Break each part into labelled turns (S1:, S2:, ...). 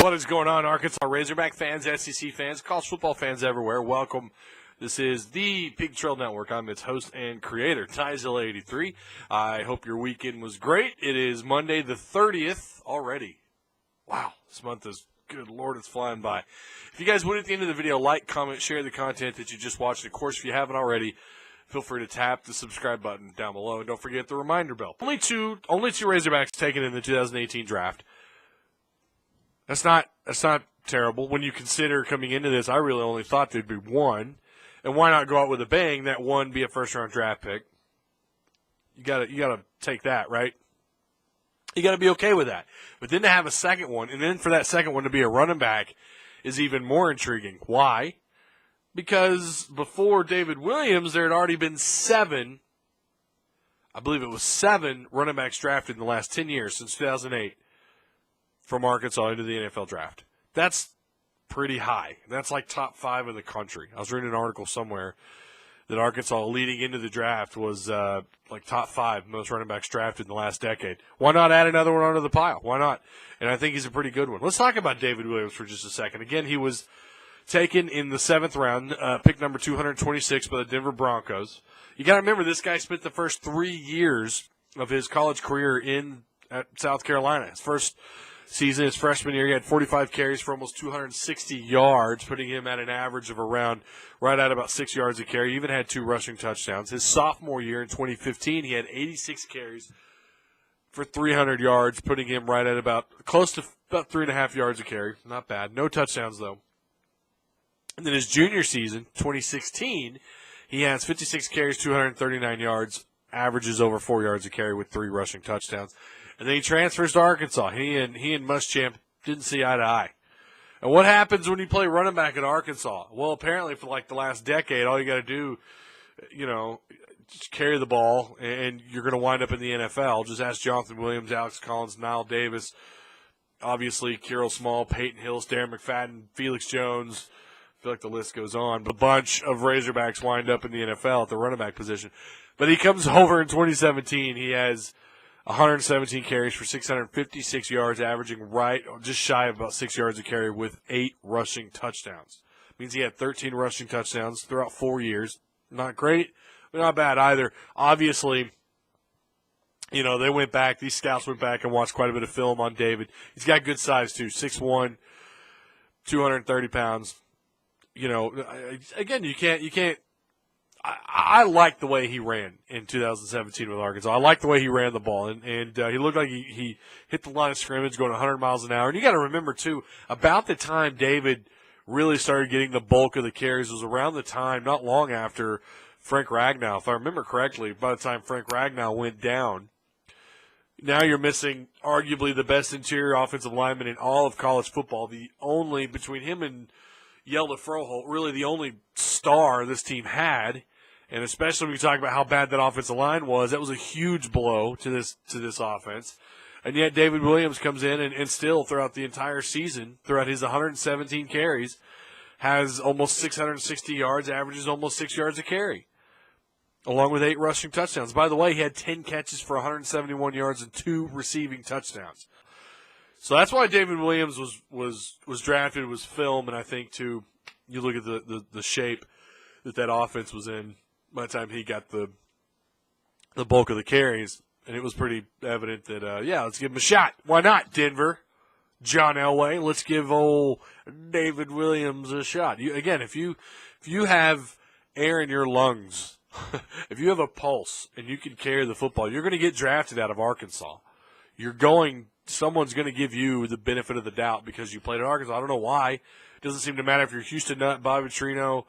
S1: What is going on, Arkansas Razorback fans, SEC fans, college football fans everywhere? Welcome. This is the Pig Trail Network. I'm its host and creator, Tyzilla83. I hope your weekend was great. It is Monday the 30th already. Wow, this month is, good Lord, it's flying by. If you guys would, at the end of the video, like, comment, share the content that you just watched. Of course, if you haven't already, feel free to tap the subscribe button down below. And don't forget the reminder bell. Only two Razorbacks taken in the 2018 draft. That's not terrible. When you consider coming into this, I really only thought there'd be one. And why not go out with a bang? That one be a first-round draft pick. You gotta take that, right? You gotta be okay with that. But then to have a second one, and then for that second one to be a running back, is even more intriguing. Why? Because before David Williams, there had already been seven running backs drafted in the last 10 years, since 2008, from Arkansas into the NFL draft. That's pretty high. That's like top 5 in the country. I was reading an article somewhere that Arkansas, leading into the draft, was like top 5 most running backs drafted in the last decade. Why not add another one onto the pile? Why not? And I think he's a pretty good one. Let's talk about David Williams for just a second. Again, he was taken in the 7th round, pick number 226 by the Denver Broncos. You got to remember, this guy spent the first 3 years of his college career at South Carolina. His first season, his freshman year, he had 45 carries for almost 260 yards, putting him at an average of around right at about 6 yards a carry. He even had 2 rushing touchdowns. His sophomore year in 2015, he had 86 carries for 300 yards, putting him right at close to about 3.5 yards a carry. Not bad. No touchdowns, though. And then his junior season, 2016, he has 56 carries, 239 yards, averages over 4 yards a carry with 3 rushing touchdowns. And then he transfers to Arkansas. He and Muschamp didn't see eye to eye. And what happens when you play running back at Arkansas? Well, apparently for like the last decade, all you got to do, just carry the ball, and you're going to wind up in the NFL. Just ask Jonathan Williams, Alex Collins, Nile Davis, obviously Kirill Small, Peyton Hills, Darren McFadden, Felix Jones. I feel like the list goes on. But a bunch of Razorbacks wind up in the NFL at the running back position. But he comes over in 2017. He has 117 carries for 656 yards, averaging just shy of about 6 yards a carry with 8 rushing touchdowns. Means he had 13 rushing touchdowns throughout 4 years. Not great, but not bad either. Obviously, these scouts went back and watched quite a bit of film on David. He's got good size too, 6'1", 230 pounds. Again, you can't. I like the way he ran in 2017 with Arkansas. I like the way he ran the ball, and he looked like he hit the line of scrimmage going 100 miles an hour. And you got to remember too, about the time David really started getting the bulk of the carries was around the time, not long after Frank Ragnow, if I remember correctly. By the time Frank Ragnow went down, now you're missing arguably the best interior offensive lineman in all of college football. The only, between him and Yelda Froholt, really the only star this team had, and especially when you talk about how bad that offensive line was, that was a huge blow to this offense. And yet David Williams comes in and still throughout the entire season, throughout his 117 carries, has almost 660 yards, averages almost 6 yards a carry, along with 8 rushing touchdowns. By the way, he had 10 catches for 171 yards and 2 receiving touchdowns. So that's why David Williams was drafted, was film, and I think too, you look at the shape that offense was in by the time he got the bulk of the carries, and it was pretty evident that let's give him a shot. Why not, Denver? John Elway, let's give old David Williams a shot. If you have air in your lungs, if you have a pulse and you can carry the football, you're going to get drafted out of Arkansas. Someone's going to give you the benefit of the doubt because you played at Arkansas. I don't know why. It doesn't seem to matter if you're Houston Nutt, Bobby Trino,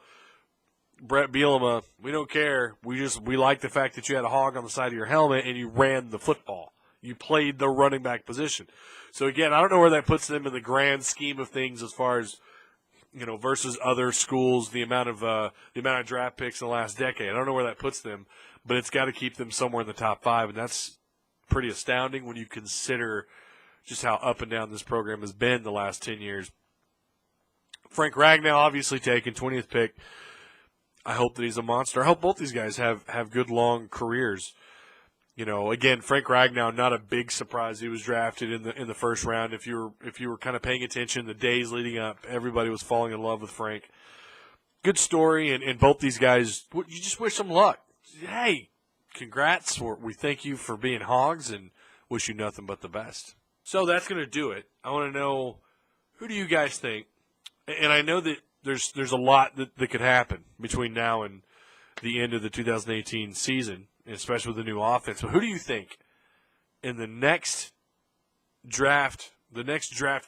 S1: Brett Bielema. We don't care. We like the fact that you had a hog on the side of your helmet and you ran the football. You played the running back position. So again, I don't know where that puts them in the grand scheme of things as far as, versus other schools, the amount of draft picks in the last decade. I don't know where that puts them, but it's got to keep them somewhere in the top 5, and that's pretty astounding when you consider just how up and down this program has been the last 10 years. Frank Ragnow obviously taken 20th pick. I hope that he's a monster. I hope both these guys have good long careers. Again, Frank Ragnow, not a big surprise. He was drafted in the first round. If you were kind of paying attention the days leading up, everybody was falling in love with Frank. Good story, and both these guys, you just wish them luck. Hey, congrats. We thank you for being hogs and wish you nothing but the best. So that's going to do it. I want to know, who do you guys think? And I know that there's a lot that could happen between now and the end of the 2018 season, especially with the new offense. But who do you think in the next draft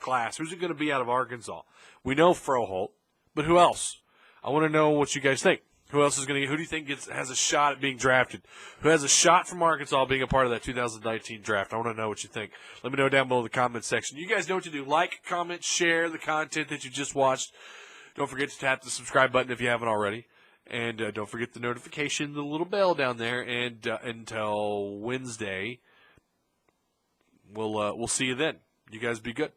S1: class, who's it going to be out of Arkansas? We know Froholt, but who else? I want to know what you guys think. Who else is going to? Who do you think has a shot at being drafted? Who has a shot from Arkansas being a part of that 2019 draft? I want to know what you think. Let me know down below in the comments section. You guys know what to do. Like, comment, share the content that you just watched. Don't forget to tap the subscribe button if you haven't already. And don't forget the notification, the little bell down there. And until Wednesday, we'll see you then. You guys be good.